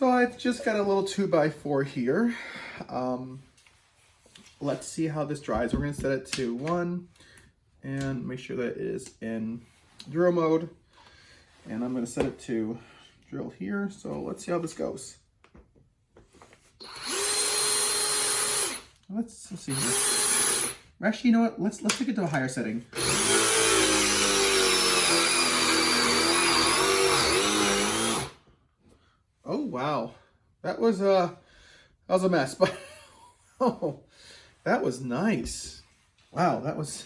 So I've just got a little 2x4 here. Let's see how this dries. We're gonna set it to 1 and make sure that it is in drill mode. And I'm gonna set it to drill here. So let's see how this goes. Let's see here. Actually, you know what? Let's take it to a higher setting. Oh wow, that was a mess, but oh, that was nice. Wow, that was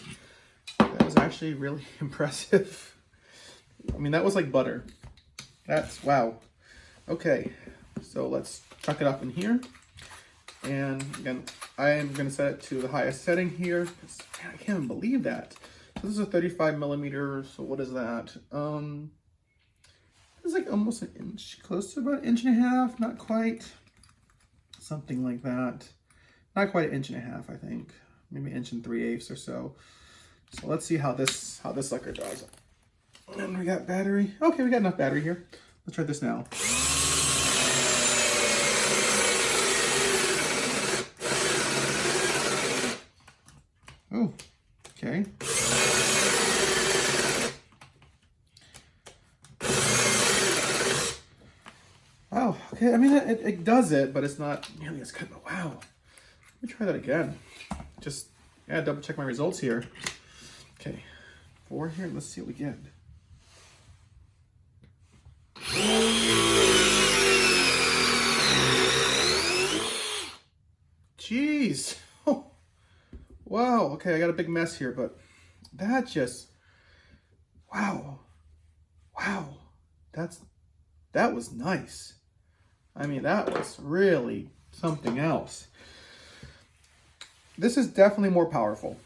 actually really impressive. I mean, that was like butter. That's wow. Okay, so let's chuck it up in here. And again, I am going to set it to the highest setting here. Man, I can't even believe that. So this is a 35 millimeter. So what is that? It's like almost an inch, close to about 1.5 inches. Not quite. Something like that. Not quite 1.5 inches, I think. Maybe 1 3/8 inches or so. So let's see how this sucker does. And we got battery. Okay, we got enough battery here. Let's try this now. Oh, okay. Wow, okay, I mean, it does it, but it's not nearly as good, but wow. Let me try that again. Just, yeah, double check my results here. Okay, 4 here, let's see what we get. Jeez. Oh. Wow, okay, I got a big mess here, but that just, wow. Wow, that was nice. I mean, that was really something else. This is definitely more powerful.